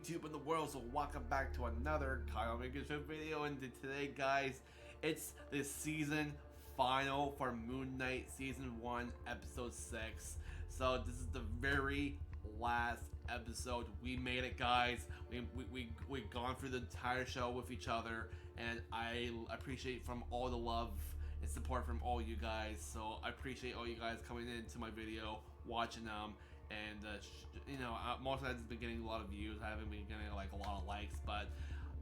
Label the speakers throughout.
Speaker 1: YouTube in the world, so welcome back to another Kyle Minger Show video. And today, guys, it's the season final for Moonknight Season 1, Episode 6. So this is the very last episode. We made it, guys. We've gone through the entire show with each other, and I appreciate from all the love and support from all you guys. So I appreciate all you guys coming into my video, watching them. And most of that has been getting a lot of views. I haven't been getting like a lot of likes, but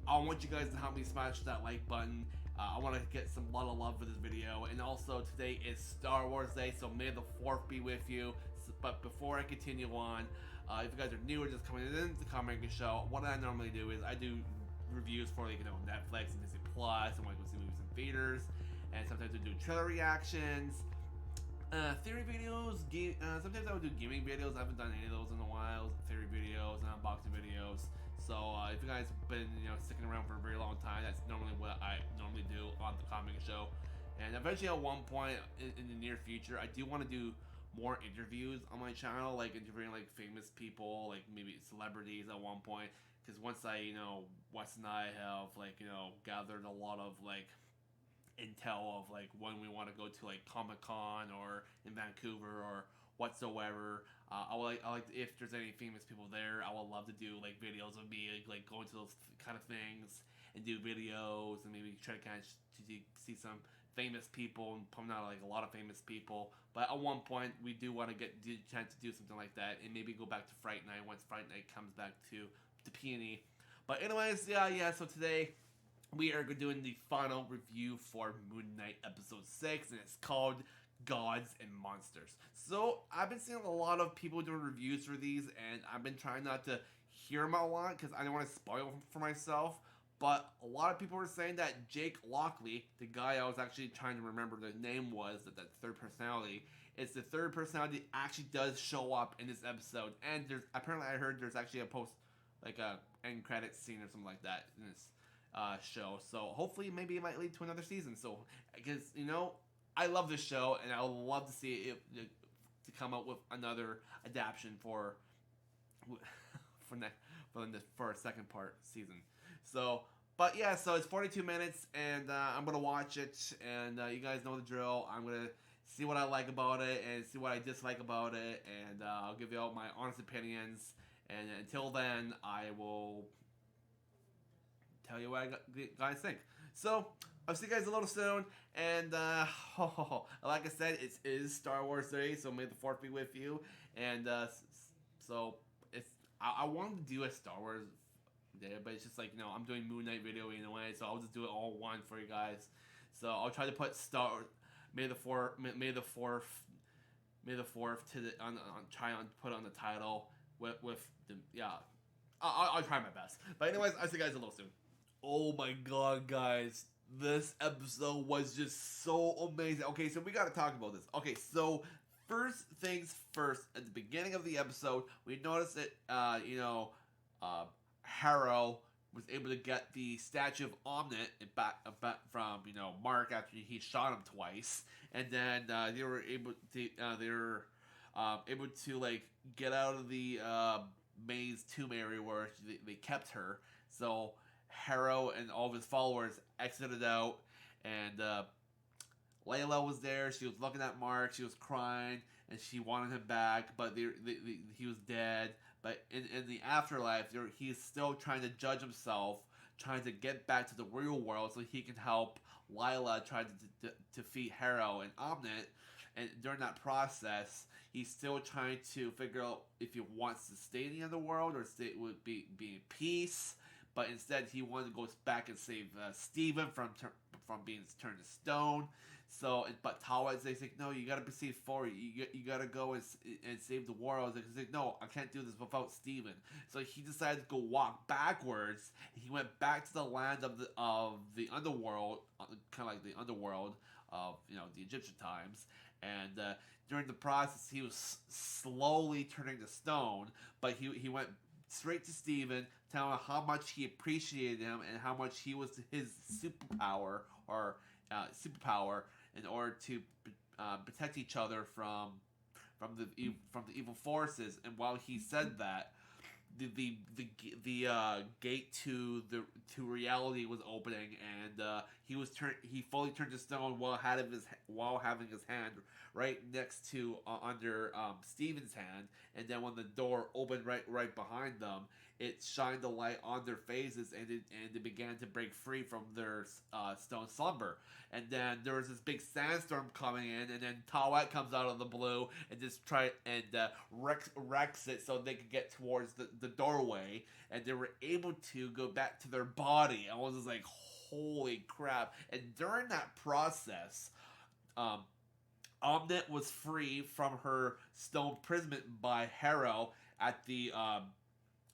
Speaker 1: I want you guys to help me smash that like button. I want to get some lot of love for this video. And also today is Star Wars Day, so may the 4th be with you. But before I continue on, if you guys are new or just coming into the Kyle Minger Show, what I normally do is I do reviews for Netflix and Disney Plus, and when I go see movies in theaters, and sometimes I do trailer reactions. Theory videos, sometimes I would do gaming videos. I haven't done any of those in a while. Theory videos and unboxing videos. So if you guys have been sticking around for a very long time, that's normally what I normally do on the Kyle Minger Show. And eventually at one point in the near future, I do want to do more interviews on my channel, like interviewing like famous people, like maybe celebrities at one point. Because once Wes and I have gathered a lot of intel of when we want to go to Comic-Con or in Vancouver or whatsoever. I like if there's any famous people there, I would love to do videos of me going to those kind of things and do videos and maybe try to kind of see some famous people and putting out a lot of famous people. But at one point we do want to get the chance to do something like that and maybe go back to Fright Night once Fright Night comes back to P&E. But anyways, yeah. So today we are doing the final review for Moonknight Episode 6, and it's called Gods and Monsters. So, I've been seeing a lot of people doing reviews for these, and I've been trying not to hear them a lot, because I don't want to spoil them for myself, but a lot of people were saying that Jake Lockley, the guy I was actually trying to remember the name was, that third personality, it's the third personality that actually does show up in this episode, and apparently I heard there's actually a post, a end credits scene or something like that in this show, so hopefully maybe it might lead to another season. So because I love this show and I would love to see it to come up with another adaptation for a second part season. So but yeah, so it's 42 minutes and I'm gonna watch it, and you guys know the drill. I'm gonna see what I like about it and see what I dislike about it, and I'll give you all my honest opinions, and until then I will tell you what I guys think. So I'll see you guys a little soon, and like I said, it is Star Wars Day, so may the 4th be with you. And so I wanted to do a Star Wars Day, but it's just I'm doing Moonknight video anyway, so I'll just do it all one for you guys. So I'll try to put May the 4th to the try on put on the title with the I'll try my best. But anyways, I'll see you guys a little soon. Oh my god, guys. This episode was just so amazing. Okay, so we gotta talk about this. Okay, so first things first, at the beginning of the episode, we noticed that, Harrow was able to get the statue of Omnit back from, Mark after he shot him twice. And then they were able to get out of the maze tomb area where they kept her. So Harrow and all of his followers exited out, and Layla was there. She was looking at Mark. She was crying, and she wanted him back, but he was dead. But in the afterlife, he's still trying to judge himself, trying to get back to the real world so he can help Layla try to defeat Harrow and Omnit. And during that process, he's still trying to figure out if he wants to stay in the underworld or be in peace. But instead, he wanted to go back and save Steven from being turned to stone. So, but Tawa is like, no, you gotta proceed forward. You gotta go and save the world. He's like, no, I can't do this without Steven. So he decided to go walk backwards. He went back to the land of the underworld, kind of like the underworld of the Egyptian times. And during the process, he was slowly turning to stone. But he went straight to Steven, telling him how much he appreciated him and how much he was his superpower in order to protect each other from the evil forces. And while he said that, gate to reality was opening, and he fully turned to stone while having his hand right next to under Steven's hand, and then when the door opened right behind them, it shined the light on their faces, and they began to break free from their stone slumber. And then there was this big sandstorm coming in, and then Tawet comes out of the blue and just wrecks it so they could get towards the doorway, and they were able to go back to their body. I was just like, holy crap! And during that process, Omnet was free from her stone imprisonment by Harrow at the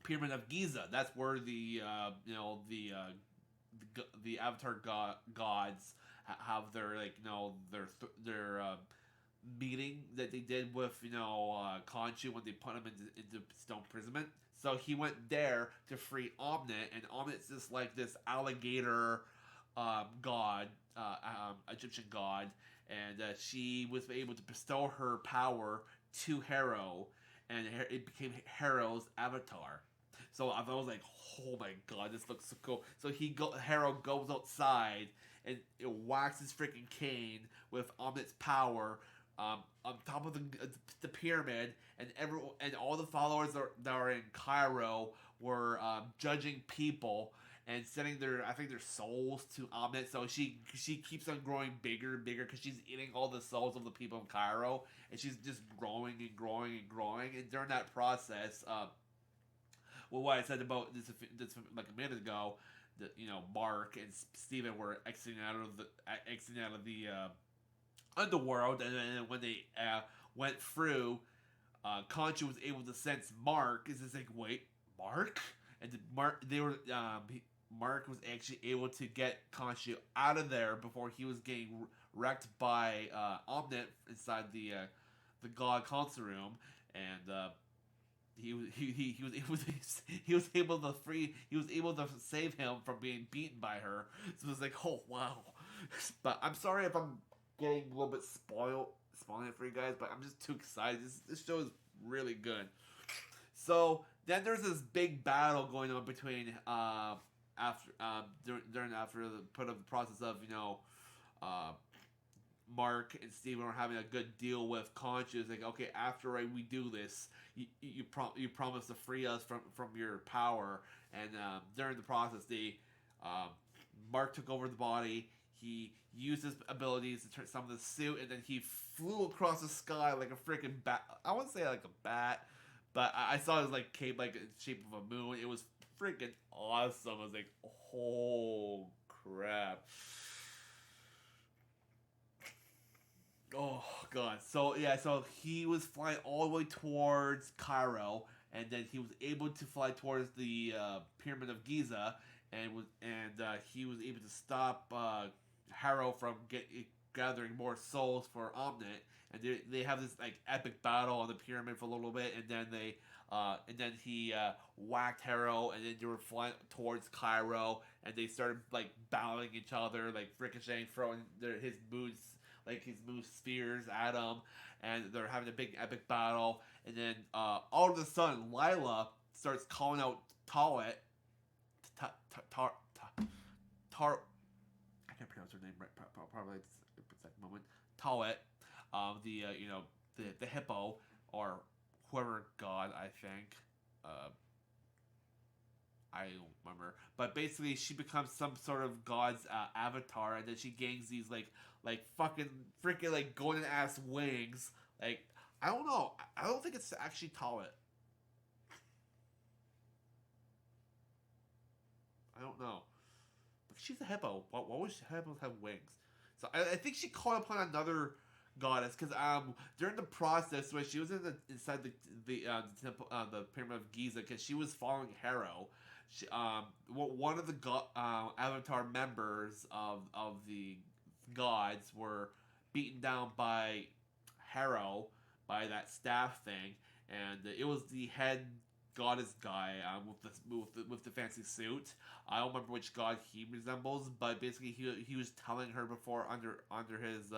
Speaker 1: Pyramid of Giza. That's where the Avatar gods have their meeting that they did with Khonshu when they put him into stone imprisonment. So he went there to free Omnet, and Omnet's just like this alligator god, Egyptian god, and she was able to bestow her power to Harrow, and it became Harrow's avatar. So I was like, oh my god, this looks so cool. So Harrow goes outside and it whacks his freaking cane with Omnit's power on top of the pyramid, and all the followers that are in Cairo were judging people and sending their souls to Omnet. So she keeps on growing bigger and bigger because she's eating all the souls of the people in Cairo, and she's just growing and growing and growing. And during that process, what I said about this like a minute ago, that Mark and Steven were exiting out of the underworld, and then when they went through, Concha was able to sense Mark. Is this like, wait, Mark? And Mark was actually able to get Concha out of there before he was getting wrecked by Omnet inside the God Council room, and he was able to save him from being beaten by her. So it was like, oh wow. But I'm sorry if I'm getting a little bit spoiling it for you guys, but I'm just too excited. This show is really good. So then there's this big battle going on between after the process of Mark and Steven were having a good deal with Conscious. Like, okay, after we do this, you promise to free us from your power. And during the process, Mark took over the body. He used his abilities to turn some of the suit, and then he flew across the sky like a freaking bat. I wouldn't say like a bat, but I saw his like cape like in the shape of a moon. It was freaking awesome. I was like, oh crap. Oh god. So he was flying all the way towards Cairo, and then he was able to fly towards the Pyramid of Giza, and he was able to stop Harrow from gathering more souls for Omnet, and they have this like epic battle on the pyramid for a little bit, and then he whacked Harrow, and then they were flying towards Cairo, and they started like battling each other, like ricocheting, throwing his moon spheres at him, and they're having a big epic battle, and then all of a sudden Lila starts calling out Tawet. I can't pronounce her name right. Probably it's like a moment. Tawet, the hippo, or whoever god, I think. I don't remember, but basically she becomes some sort of god's avatar, and then she gains these like fucking freaking like golden ass wings. Like, I don't know. I don't think it's actually Tawet. I don't know. But she's a hippo. Why would hippos have wings? So I think she called upon another goddess, because during the process when she was inside the temple, the Pyramid of Giza, because she was following Harrow. One of the Avatar members of the gods were beaten down by Harrow, by that staff thing, and it was the head goddess guy with the fancy suit. I don't remember which god he resembles, but basically he was telling her before under his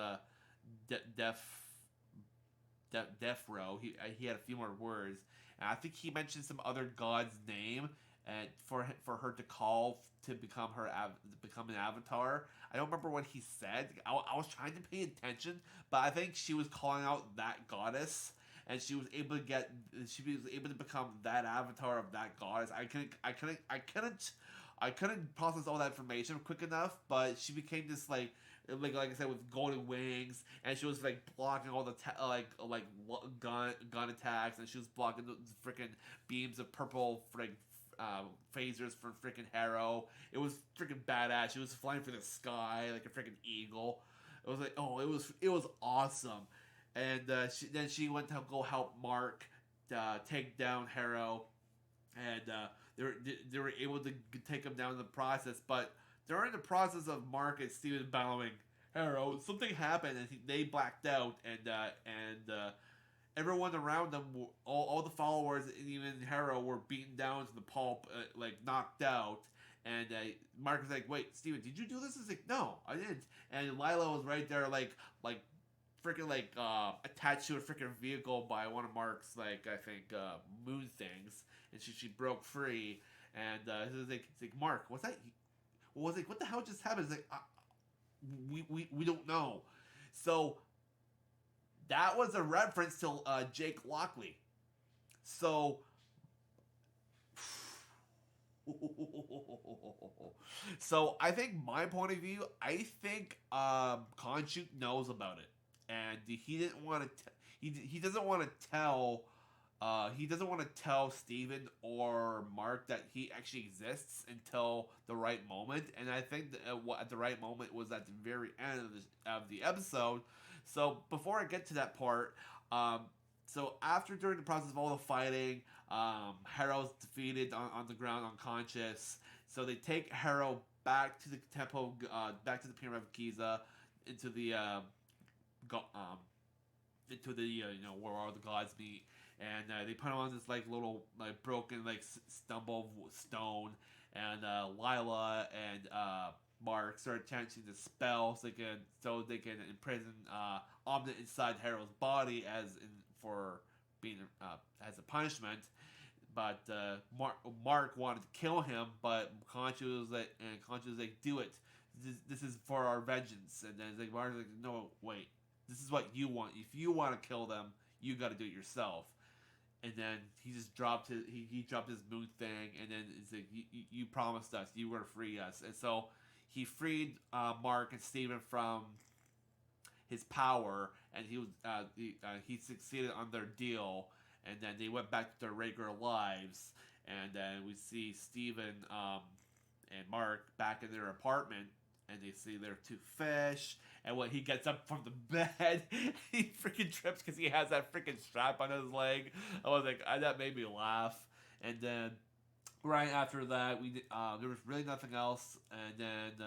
Speaker 1: death death row. He had a few more words, and I think he mentioned some other god's name, and for her to call to become become an avatar. I don't remember what he said. I was trying to pay attention, but I think she was calling out that goddess, and she was able to become that avatar of that goddess. I couldn't process all that information quick enough, but she became this like I said, with golden wings, and she was like blocking all the gun attacks, and she was blocking the freaking beams of purple phasers from freaking Harrow. It was freaking badass. She was flying through the sky like a freaking eagle. It was like, oh, it was awesome. And then she went to go help Mark take down Harrow, and they were able to take him down in the process. But during the process of Mark and Steven battling Harrow, something happened, and they blacked out, and everyone around them, all the followers, and even Harrow, were beaten down to the pulp, like knocked out. And Mark was like, "Wait, Steven, did you do this?" He's like, "No, I didn't." And Lila was right there, like freaking attached to a freaking vehicle by one of Mark's I think moon things, and she broke free. And it's like, Mark, what's that? Was like, what the hell just happened? It's like, we don't know. So that was a reference to Jake Lockley. So so I think my point of view, I think Khonshu knows about it, and he didn't want to. He doesn't want to tell. He doesn't want to tell Steven or Mark that he actually exists until the right moment, and I think that, at the right moment was at the very end of the episode. So before I get to that part, so after during the process of all the fighting, Harrow's defeated on the ground unconscious. So they take Harrow back to the temple, back to the Pyramid of Giza, into the where all the gods meet, and they put him on this little broken stumble of stone, and Lila and Mark start chanting the spell so they can imprison Omni inside Harrow's body for being as a punishment. But Mark wanted to kill him, but Khonshu was like, "Do it. This is for our vengeance." And then Mark's like, "No, wait. This is what you want. If you want to kill them, you got to do it yourself." And then he just dropped he dropped his moon thing, and then it's like, you promised us you were to free us, and so he freed Mark and Steven from his power, and he succeeded on their deal, and then they went back to their regular lives, and then we see Steven and Mark back in their apartment, and they see their two fish. And when he gets up from the bed, he freaking trips because he has that freaking strap on his leg. I was like, that made me laugh. And then right after that, there was really nothing else. And then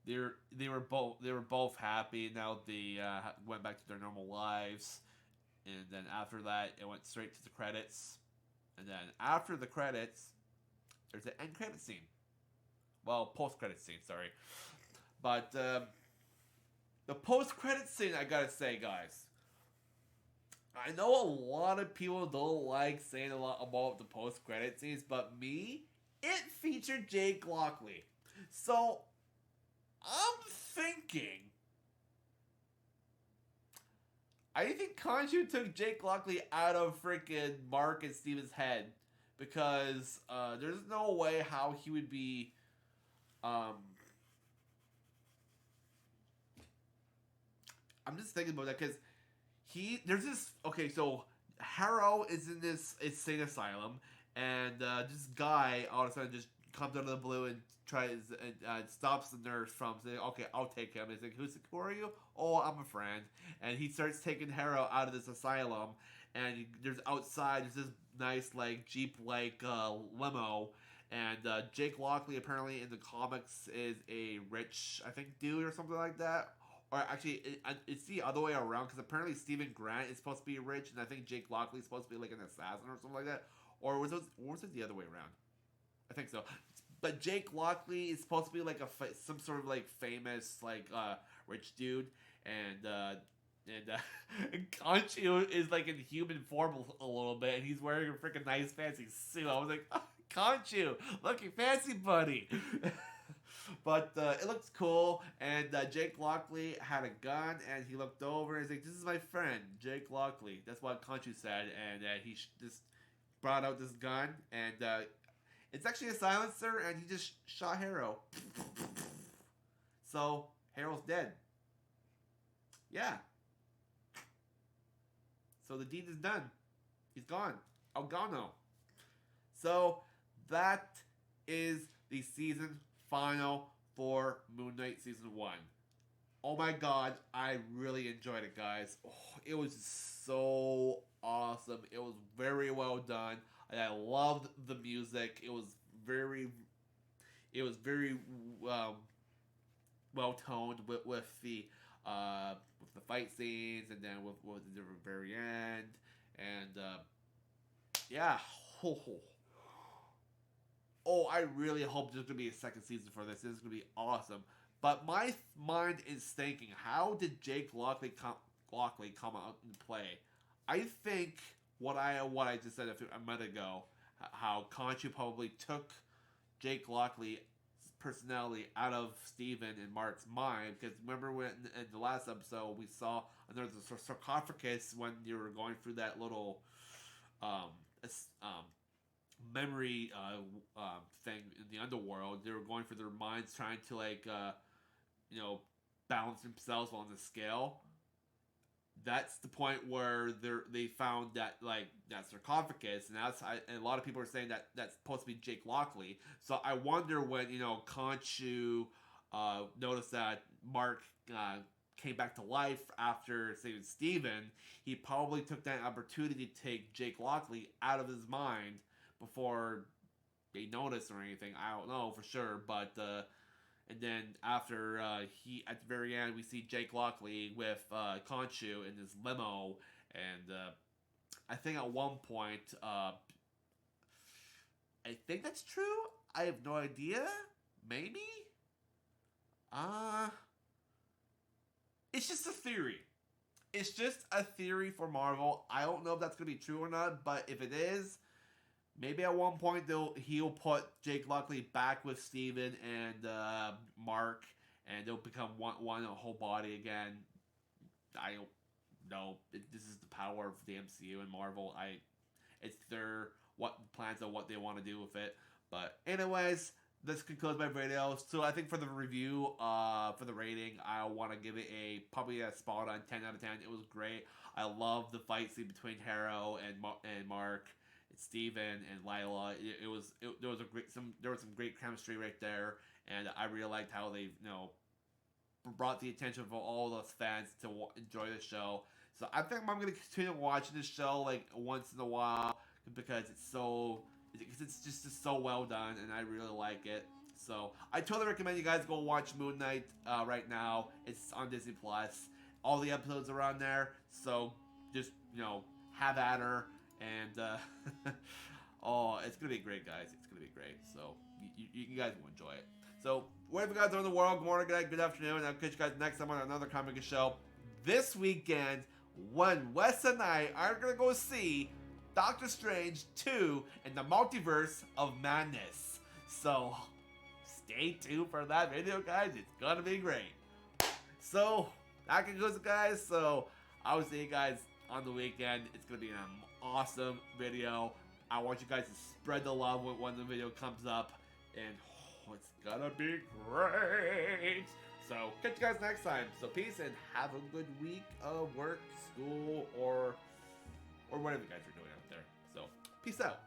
Speaker 1: they were both happy. Now they went back to their normal lives. And then after that, it went straight to the credits. And then after the credits, there's an end credit scene. Well, post-credit scene, sorry. But the post-credit scene, I gotta say, guys, I know a lot of people don't like saying a lot about the post-credit scenes, but me, it featured Jake Lockley. So, I'm thinking, I think Khonshu took Jake Lockley out of freaking Mark and Steven's head, because there's no way how he would be I'm just thinking about that because there's this. Okay, so Harrow is in this insane asylum, and this guy all of a sudden just comes out of the blue and tries and stops the nurse from saying, "Okay, I'll take him." He's like, "Who are you?" "Oh, I'm a friend." And he starts taking Harrow out of this asylum, and there's this nice Jeep limo. And Jake Lockley apparently in the comics is a rich, I think, dude or something like that. Or actually, it's the other way around, because apparently Stephen Grant is supposed to be rich, and I think Jake Lockley is supposed to be like an assassin or something like that. Or was it the other way around? I think so. But Jake Lockley is supposed to be like some sort of famous rich dude, and and Conchu is like in human form a little bit, and he's wearing a freaking nice fancy suit. I was like, oh, Conchu, looking fancy, buddy. But it looks cool, and Jake Lockley had a gun, and he looked over and he's like, "This is my friend, Jake Lockley." That's what Conchu said, and he just brought out this gun, and it's actually a silencer, and he just shot Harrow. So Harrow's dead. Yeah. So the deed is done. He's gone. Ogano. So that is the season final for Moonknight Season 1. Oh my god, I really enjoyed it, guys. Oh, it was so awesome. It was very well done. And I loved the music. It was very well toned with the fight scenes, and then with the very end, and yeah. Oh, I really hope there's gonna be a second season for this. This is gonna be awesome. But my mind is thinking, how did Jake Lockley come out and play? I think what I just said a minute ago, how Conchu probably took Jake Lockley's personality out of Steven and Mark's mind, because remember when in the last episode we saw another sarcophagus when you were going through that little memory thing in the underworld. They were going through their minds, trying to balance themselves on the scale. That's the point where they found that sarcophagus, and and a lot of people are saying that that's supposed to be Jake Lockley. So I wonder when Conchu noticed that Mark came back to life after saving Steven, he probably took that opportunity to take Jake Lockley out of his mind before they noticed or anything. I don't know for sure, but and then after he, at the very end, we see Jake Lockley with Conchu in his limo, and I think at one point, I think that's true. I have no idea. Maybe. It's just a theory. It's just a theory for Marvel. I don't know if that's gonna be true or not, but if it is, maybe at one point he'll put Jake Lockley back with Steven and Mark, and they'll become one whole body again. I don't know. This is the power of the MCU and Marvel. It's their plans on what they want to do with it. But anyways, this concludes my video. So I think for the review, for the rating, I want to give it probably a spot on 10 out of 10. It was great. I love the fight scene between Harrow and Mark, Steven and Lila. There was some great chemistry right there, and I really liked how they brought the attention of all those fans to enjoy the show. So I think I'm gonna continue watching this show once in a while, because it's just so well done, and I really like it. So I totally recommend you guys go watch Moonknight right now. It's on Disney Plus. All the episodes are on there, so just have at her. And oh, it's gonna be great, guys. It's gonna be great. So you guys will enjoy it. So wherever you guys are in the world, good morning, good night, good afternoon. I'll catch you guys next time on another comic book show. This weekend, when Wes and I are gonna go see Doctor Strange 2 in the Multiverse of Madness. So stay tuned for that video, guys. It's gonna be great. So that concludes it, guys. So I will see you guys on the weekend. It's gonna be an awesome video. I want you guys to spread the love when the video comes up, and it's gonna be great. So catch you guys next time. So peace, and have a good week of work, school, or whatever you guys are doing out there. So peace out.